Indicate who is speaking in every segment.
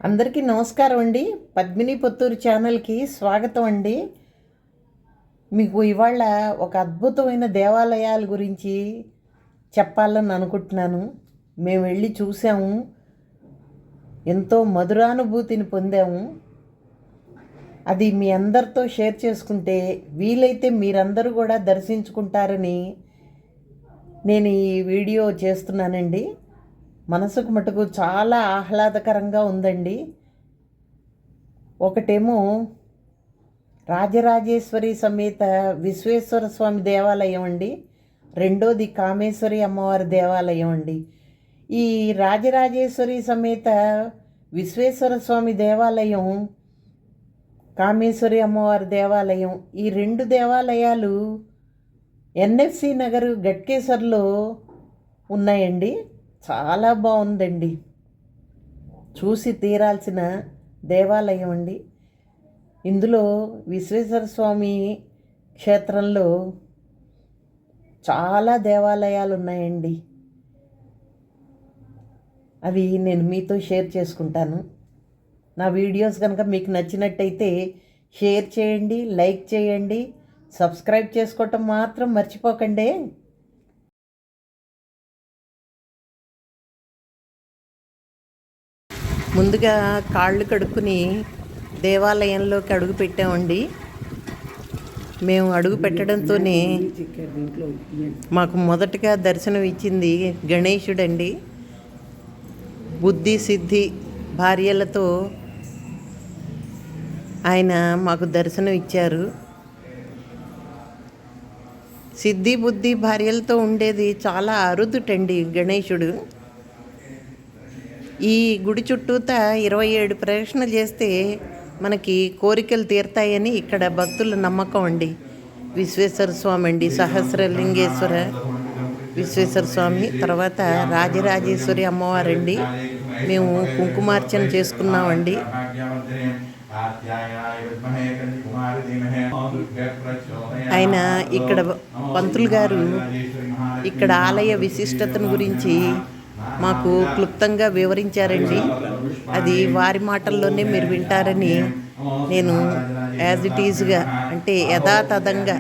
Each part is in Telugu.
Speaker 1: అందరికీ నమస్కారం అండి. పద్మిని పుత్తూరు ఛానల్కి స్వాగతం అండి. మీకు ఇవాళ ఒక అద్భుతమైన దేవాలయాల గురించి చెప్పాలని అనుకుంటున్నాను. మేము వెళ్ళి చూసాము, ఎంతో మధురానుభూతిని పొందాము. అది మీ అందరితో షేర్ చేసుకుంటే వీలైతే మీరందరూ కూడా దర్శించుకుంటారని నేను ఈ వీడియో చేస్తున్నానండి. మనసుకు మటుకు చాలా ఆహ్లాదకరంగా ఉందండి. ఒకటేమో రాజరాజేశ్వరి సమేత విశ్వేశ్వర స్వామి దేవాలయం అండి. రెండోది కామేశ్వరి అమ్మవారి దేవాలయం అండి. ఈ రాజరాజేశ్వరి సమేత విశ్వేశ్వర స్వామి దేవాలయం, కామేశ్వరి అమ్మవారి దేవాలయం, ఈ రెండు దేవాలయాలు ఎన్ఎఫ్సి నగర్ గట్కేసర్లో ఉన్నాయండి. చాలా బాగుందండి, చూసి తీరాల్సిన దేవాలయం అండి. ఇందులో విశ్వేశ్వర స్వామి క్షేత్రంలో చాలా దేవాలయాలు ఉన్నాయండి. అవి నేను మీతో షేర్ చేసుకుంటాను. నా వీడియోస్ కనుక మీకు నచ్చినట్టయితే షేర్ చేయండి, లైక్ చేయండి, సబ్స్క్రైబ్ చేసుకోవటం మాత్రం మర్చిపోకండి. ముందుగా కాళ్ళు కడుక్కుని దేవాలయంలోకి అడుగు పెట్టామండి. మేము అడుగు పెట్టడంతోనే మాకు మొదటగా దర్శనం ఇచ్చింది గణేశుడండి. బుద్ధి సిద్ధి భార్యలతో ఆయన మాకు దర్శనం ఇచ్చారు. సిద్ధి బుద్ధి భార్యలతో ఉండేది చాలా అరుదుటండి గణేశుడు. ఈ గుడి చుట్టూతా 27 ప్రదక్షిణలు చేస్తే మనకి కోరికలు తీరుతాయని ఇక్కడ భక్తుల నమ్మకం అండి. విశ్వేశ్వర స్వామి అండి, సహస్రలింగేశ్వర విశ్వేశ్వర స్వామి, తర్వాత రాజరాజేశ్వరి అమ్మవారండి. మేము కుంకుమార్చన చేసుకున్నామండి. ఆయన ఇక్కడ పంతులు గారు ఇక్కడ ఆలయ విశిష్టతను గురించి మాకు క్లుప్తంగా వివరించారండి. అది వారి మాటల్లోనే మీరు వింటారని నేను యాజ్ ఇట్ ఈజ్గా, అంటే యథాతథంగా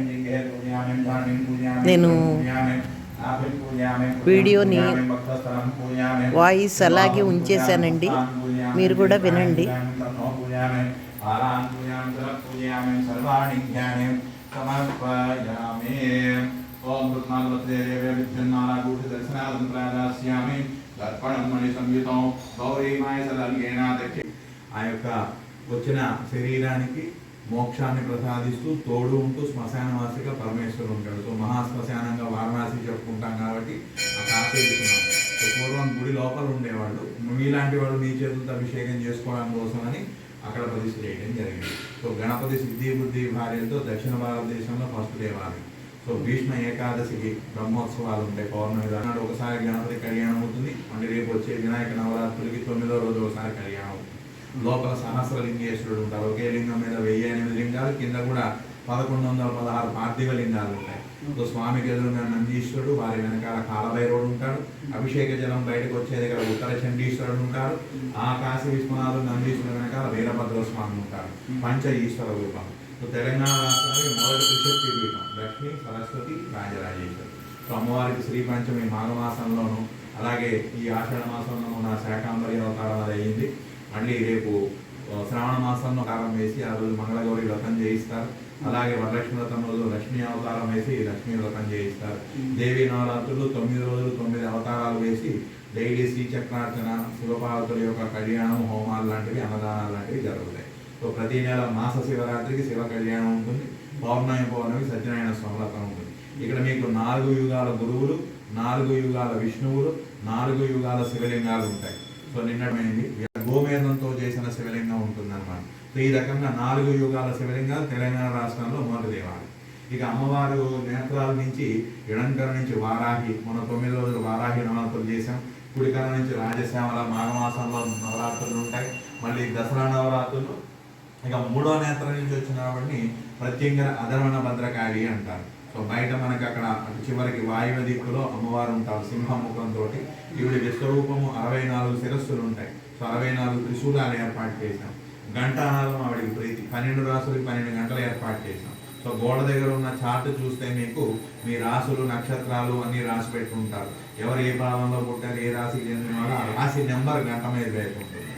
Speaker 1: నేను వీడియోని వాయిస్ అలాగే ఉంచేశానండి. మీరు కూడా వినండి. ఓం కృష్ణాదేవే విద్యున్నారాగూఢ దర్శనార్థం ప్రయాదాస్యామి దర్పణం మణి సంయుతం గౌరీమాయ సదల్గేనాథకి. ఆ యొక్క వచ్చిన శరీరానికి మోక్షాన్ని ప్రసాదిస్తూ తోడు ఉంటూ శ్మశానవాసిగా పరమేశ్వరుడు ఉంటాడు. సో మహాశ్మశానంగా వారణాసి చెప్పుకుంటాం కాబట్టి ఆ కాశీ విషయం. సో పూర్వం గుడి లోపల ఉండేవాళ్ళు, మీలాంటి వాళ్ళు మీ చేతులతో అభిషేకం చేసుకోవడం కోసమని అక్కడ ప్రతిష్ఠ చేయడం జరిగింది. సో గణపతి సిద్ధి బుద్ధి భార్యలతో దక్షిణ భారతదేశంలో ఫస్ట్ దేవాలయం. సో భీష్మ ఏకాదశికి బ్రహ్మోత్సవాలు ఉంటాయి. పౌర్ణమి నాడు ఒకసారి గణపతి కళ్యాణం అవుతుంది. మళ్ళీ రేపు వచ్చే వినాయక నవరాత్రులకి 9వ రోజు ఒకసారి కళ్యాణం అవుతుంది. లోపల సహస్రలింగేశ్వరుడు ఉంటారు. ఒకే లింగం మీద 1008 లింగాలు, కింద కూడా 1116 పార్థివ లింగాలు ఉంటాయి. సో స్వామికి ఎదురుగా నందీశ్వరుడు, వారి వెనకాల కాలభైరవుడు ఉంటాడు. అభిషేక జలం బయటకు వచ్చే దగ్గర ఉత్తర చండీశ్వరుడు ఉంటారు. ఆ కాశీ విశ్వనాథుడు నందీశ్వరుడు వెనకాల వీరభద్ర స్వామి ఉంటారు. పంచ ఈశ్వర రూపం. సో తెలంగాణ రాష్ట్రానికి మొదటి త్రిశక్తి పీఠం లక్ష్మి, సరస్వతి, రాజరాజేశ్వరి. సో అమ్మవారికి శ్రీ పంచమి మాఘమాసంలోను, అలాగే ఈ ఆషాఢ మాసంలో నా శాకాంబరి అవతారం అది అయ్యింది. మళ్ళీ రేపు శ్రావణ మాసంలో కారం వేసి ఆ రోజు మంగళగౌరి వ్రతం చేయిస్తారు. అలాగే వరలక్ష్మి వ్రతం రోజు లక్ష్మీ అవతారం వేసి లక్ష్మీ వ్రతం చేయిస్తారు. దేవీ నవరాత్రులు 9 రోజులు 9 అవతారాలు వేసి డైలీ శ్రీచక్రార్చన, శివపార్వతుల యొక్క కళ్యాణం, హోమాలు లాంటివి, అన్నదానాలు లాంటివి జరుగుతాయి. సో ప్రతి నెల మాస శివరాత్రికి శివ కళ్యాణం ఉంటుంది. పౌర్ణమి సత్యనారాయణ స్వామి వ్రతం ఉంటుంది. ఇక్కడ మీకు 4 యుగాల గురువులు, 4 యుగాల విష్ణువులు, 4 యుగాల శివలింగాలు ఉంటాయి. సో నిన్నమైంది గోమేధంతో చేసిన శివలింగం ఉంటుందన్నమాట. సో ఈ రకంగా 4 యుగాల శివలింగాలు తెలంగాణ రాష్ట్రంలో మొదటి దేవాలయం. ఇక అమ్మవారు నేత్రాల నుంచి ఎడంకర నుంచి వారాహి, మన 9 రోజులు వారాహి నవరాత్రులు చేసాం. కుడికర నుంచి రాజశ్యామల మాఘమాసంలో నవరాత్రులు ఉంటాయి. మళ్ళీ దసరా నవరాత్రులు. ఇక 3వ నేత్రం నుంచి వచ్చిన వాడిని ప్రత్యంగర అధర్వణ భద్రకాళి అంటారు. సో బయట మనకి అక్కడ చివరికి వాయువ్య దిక్కులో అమ్మవారు ఉంటారు సింహముఖంతో. ఈవిడ విశ్వరూపము 64 శిరస్సులు ఉంటాయి. సో 64 త్రిశూలాలు ఏర్పాటు చేశాం. గంటానాదం ఆవిడికి ప్రీతి. 12 రాసులకి 12 గంటలు ఏర్పాటు చేశాం. సో గోడ దగ్గర ఉన్న చార్ట్ చూస్తే మీకు మీ రాసులు నక్షత్రాలు అన్నీ రాసి పెట్టుకుంటారు. ఎవరు ఏ భావంలో పుట్టారు, ఏ రాశికి చెందిన వాళ్ళు, ఆ రాశి నెంబర్ గంట మీద వేసుకుంటుంది.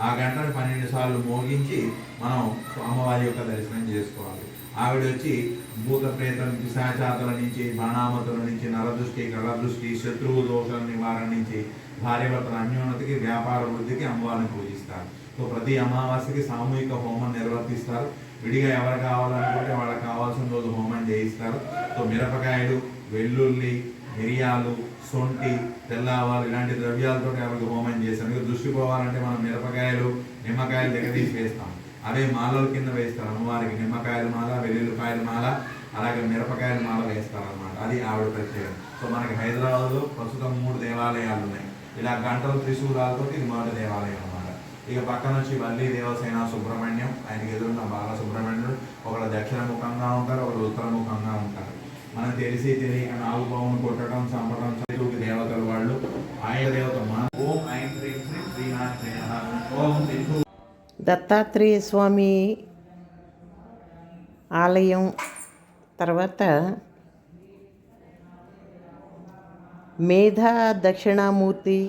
Speaker 1: ఆ గంటను 12 సార్లు మోగించి మనం అమ్మవారి యొక్క దర్శనం చేసుకోవాలి. ఆవిడ వచ్చి భూత ప్రేతం పిశాచాతుల నుంచి, బాణామతుల నుంచి, నరదృష్టి, కళదృష్టి, శత్రువు దోషాల నివారణ నుంచి, భార్యభర్తల అన్యోన్యతకి, వ్యాపార వృద్ధికి అమ్మవారిని పూజిస్తారు. సో ప్రతి అమావాస్యకి సామూహిక హోమం నిర్వర్తిస్తారు. విడిగా ఎవరు కావాలనుకుంటే వాళ్ళకి కావాల్సిన రోజు హోమం చేయిస్తారు. సో మిరపకాయలు, వెల్లుల్లి, మిరియాలు, సొంటి, తెల్లవాలు ఇలాంటి ద్రవ్యాలతో ఎవరికి హోమం చేస్తాం. ఇక దృష్టి పోవాలంటే మనం మిరపకాయలు, నిమ్మకాయలు దగ్గరీసి వేస్తాం. అవే మాలల కింద వేస్తారు అమ్మవారికి. నిమ్మకాయల మాల, వెల్లుల్లిపాయల మాల, అలాగే మిరపకాయల మాల వేస్తారన్నమాట. అది ఆవిడ ప్రత్యేకం. సో మనకి హైదరాబాద్లో ప్రస్తుతం 3 దేవాలయాలు ఉన్నాయి. ఇలా గంటల త్రిశూలాలతో ఇది మొదటి దేవాలయం అన్నమాట. ఇక పక్కన వచ్చి వల్లి దేవసేన సుబ్రహ్మణ్యం, ఆయనకి ఎదురున్న బాలసుబ్రహ్మణ్యుడు. ఒకళ్ళు దక్షిణ ముఖంగా ఉంటారు, ఒకళ్ళు ఉత్తర ముఖంగా ఉంటారు. మనం తెలిసి తెలియక 4 పావును కొట్టడం, చంపడం, చదువుకి దేవతలు వాళ్ళు. ఆయన దేవత ఓం ఐం శ్రీ శ్రీ శ్రీనాథ్ ఓం శ్రీ
Speaker 2: దత్తాత్రేయ స్వామి ఆలయం, తర్వాత మేధా దక్షిణామూర్తి,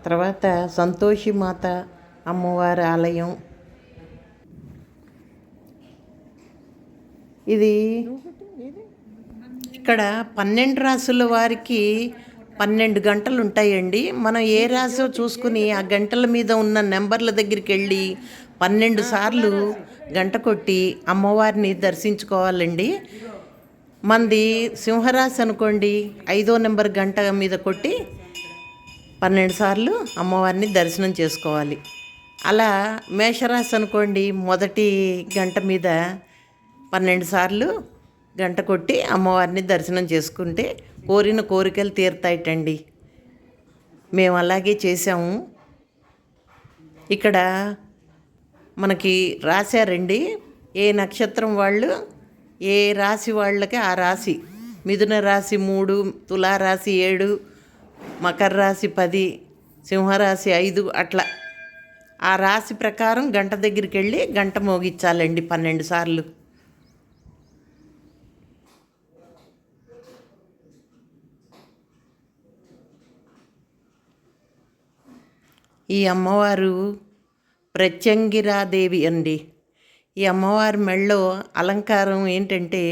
Speaker 2: తర్వాత సంతోషి మాత అమ్మవారి ఆలయం. ఇది ఇక్కడ 12 రాసుల వారికి 12 గంటలు ఉంటాయండి. మనం ఏ రాసో చూసుకుని ఆ గంటల మీద ఉన్న నెంబర్ల దగ్గరికి వెళ్ళి 12 సార్లు గంట కొట్టి అమ్మవారిని దర్శించుకోవాలండి. మనది సింహరాశి అనుకోండి, 5వ నెంబర్ గంట మీద కొట్టి 12 సార్లు అమ్మవారిని దర్శనం చేసుకోవాలి. అలా మేషరాశి అనుకోండి, మొదటి గంట మీద 12 సార్లు గంట కొట్టి అమ్మవారిని దర్శనం చేసుకుంటే కోరిన కోరికలు తీరుతాయిటండి. మేము అలాగే చేసాము. ఇక్కడ మనకి రాశారండి, ఏ నక్షత్రం వాళ్ళు, ఏ రాశి వాళ్ళకి ఆ రాశి. మిథున రాశి 3, తులారాశి 7, మకర రాశి 10, సింహరాశి 5, అట్లా ఆ రాశి ప్రకారం గంట దగ్గరికి వెళ్ళి గంట మోగించాలండి 12 సార్లు. ఈ అమ్మవారు ప్రత్యంగిరాదేవి అండి. ఈ అమ్మవారి మెళ్ళో అలంకారం ఏంటంటే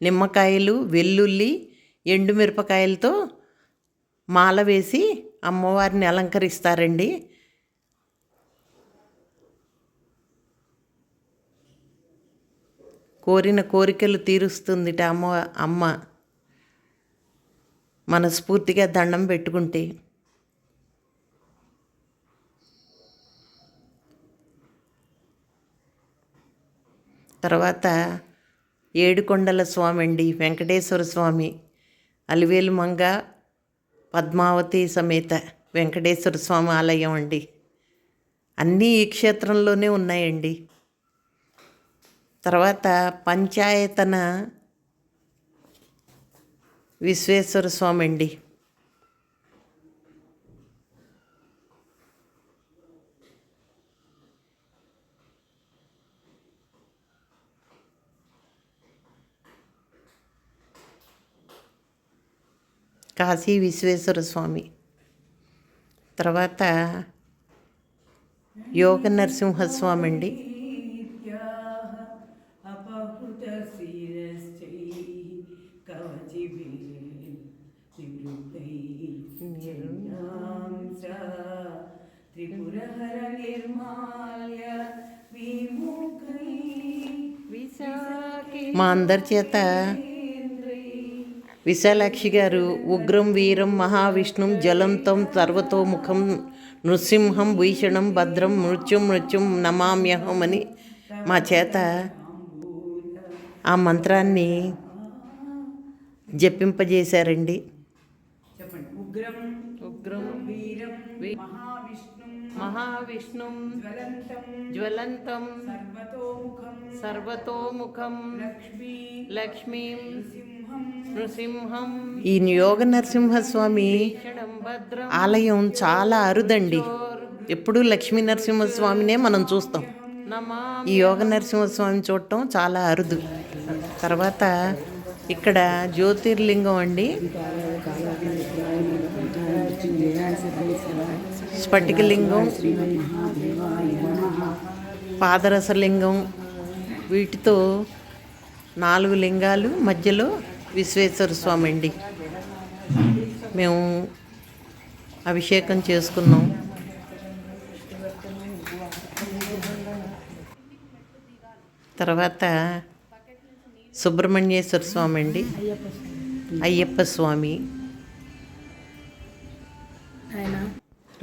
Speaker 2: నిమ్మకాయలు, వెల్లుల్లి, ఎండుమిరపకాయలతో మాల వేసి అమ్మవారిని అలంకరిస్తారండి. కోరిన కోరికలు తీరుస్తుందిట అమ్మ మనస్ఫూర్తిగా దండం పెట్టుకుంటే. తర్వాత ఏడుకొండల స్వామి అండి, వెంకటేశ్వర స్వామి, అలివేలు మంగ పద్మావతి సమేత వెంకటేశ్వర స్వామి ఆలయం అండి. అన్నీ ఈ క్షేత్రంలోనే ఉన్నాయండి. తర్వాత పంచాయతన విశ్వేశ్వర స్వామి అండి. కాశీ విశ్వేశ్వర స్వామి. తర్వాత యోగ నరసింహస్వామి అండి. మా అందరి చేత విశాలాక్షి గారు ఉగ్రం వీరం మహావిష్ణుం జ్వలంతం సర్వతోముఖం నృసింహం భీషణం భద్రం మృత్యుం నమామ్యహం అని మా చేత ఆ మంత్రాన్ని జపింపజేశారండి.
Speaker 3: ఉగ్రం
Speaker 2: ఉగ్రం
Speaker 3: వీరం
Speaker 2: వీ-
Speaker 3: మహావిష్ణుం
Speaker 2: మహావిష్ణుం
Speaker 3: జ్వలంతం
Speaker 2: జ్వలంతం
Speaker 3: సర్వతోముఖం
Speaker 2: సర్వతోముఖం
Speaker 3: లక్ష్మీ
Speaker 2: లక్ష్మీం
Speaker 3: నృసింహం
Speaker 2: నృసింహం. ఈ యోగ నరసింహస్వామి ఆలయం చాలా అరుదండి. ఎప్పుడూ లక్ష్మీ నరసింహస్వామినే మనం చూస్తాం. ఈ యోగ నరసింహస్వామిని చూడటం చాలా అరుదు. తర్వాత ఇక్కడ జ్యోతిర్లింగం అండి, స్ఫటికలింగం, పాదరసలింగం, వీటితో 4 లింగాలు, మధ్యలో విశ్వేశ్వర స్వామి అండి. మేము అభిషేకం చేసుకున్నాం. తర్వాత సుబ్రహ్మణ్యేశ్వర స్వామి అండి, అయ్యప్ప స్వామి,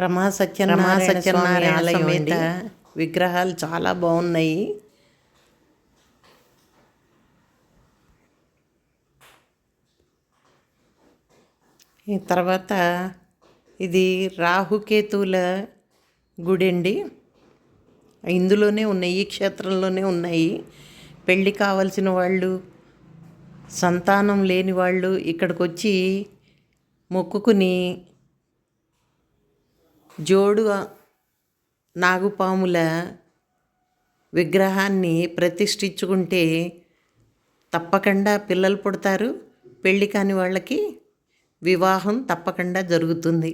Speaker 2: రమా సత్యనారాయణ ఆలయం అండి. విగ్రహాలు చాలా బాగున్నాయి. ఈ తర్వాత ఇది రాహుకేతువుల గుడి అండి. ఇందులోనే ఉన్నాయి, ఈ క్షేత్రంలోనే ఉన్నాయి. పెళ్ళి కావలసిన వాళ్ళు, సంతానం లేని వాళ్ళు ఇక్కడికి వచ్చి మొక్కుకుని జోడు నాగుపాముల విగ్రహాన్ని ప్రతిష్ఠించుకుంటే తప్పకుండా పిల్లలు పుడతారు. పెళ్ళి కాని వాళ్ళకి వివాహం తప్పకుండా జరుగుతుంది.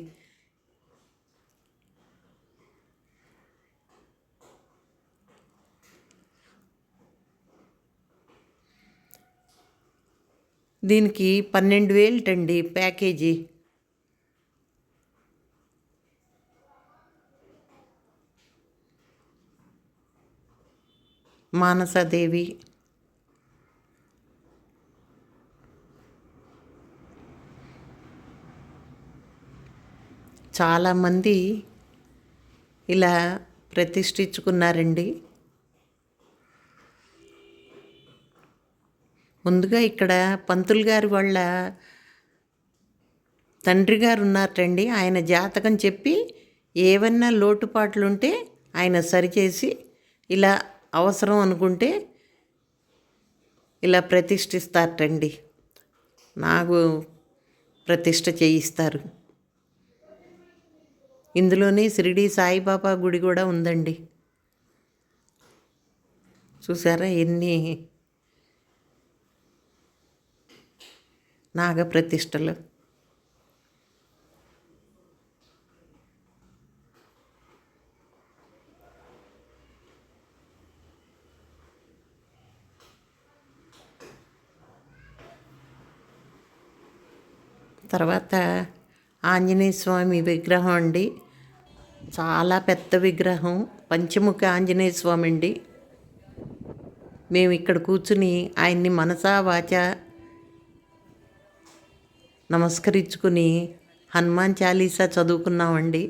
Speaker 2: దీనికి 12,000 అండి ప్యాకేజీ. మానసాదేవి, చాలామంది ఇలా ప్రతిష్ఠించుకున్నారండి. ముందుగా ఇక్కడ పంతులు గారి వాళ్ళ తండ్రి గారు ఉన్నారటండి. ఆయన జాతకం చెప్పి ఏవన్నా లోటుపాట్లు ఉంటే ఆయన సరిచేసి ఇలా అవసరం అనుకుంటే ఇలా ప్రతిష్ఠిస్తారటండి. నాకు ప్రతిష్ఠ చేయిస్తారు. ఇందులోనే షిరిడి సాయిబాబా గుడి కూడా ఉందండి. చూసారా ఎన్ని నాగప్రతిష్టలు. తర్వాత ఆంజనేయ స్వామి విగ్రహం అండి. చాలా పెద్ద విగ్రహం, పంచముఖ ఆంజనేయ స్వామి అండి. మేము ఇక్కడ కూర్చుని ఆయన్ని మనసా వాచా నమస్కరించుకుని హనుమాన్ చాలీసా చదువుకున్నామండి.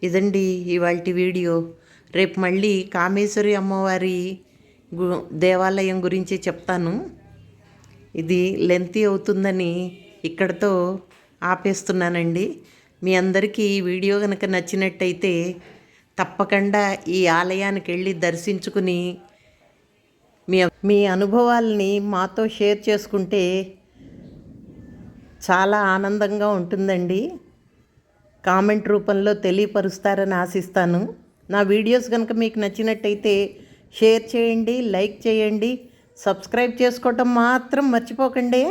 Speaker 2: ఇదండి ఇవాల్టి వీడియో. రేపు మళ్ళీ కామేశ్వరి అమ్మవారి దేవాలయం గురించి చెప్తాను. ఇది లెంతీ అవుతుందని ఇక్కడతో ఆపేస్తున్నానండి. మీ అందరికీ ఈ వీడియో కనుక నచ్చినట్టయితే తప్పకుండా ఈ ఆలయానికి వెళ్ళి దర్శించుకుని మీ అనుభవాల్ని మాతో షేర్ చేసుకుంటే చాలా ఆనందంగా ఉంటుందండి. కామెంట్ రూపంలో తెలియపరుస్తారని ఆశిస్తాను. నా వీడియోస్ కనుక మీకు నచ్చినట్టయితే షేర్ చేయండి, లైక్ చేయండి, సబ్స్క్రైబ్ చేసుకోవటం మాత్రం మర్చిపోకండి.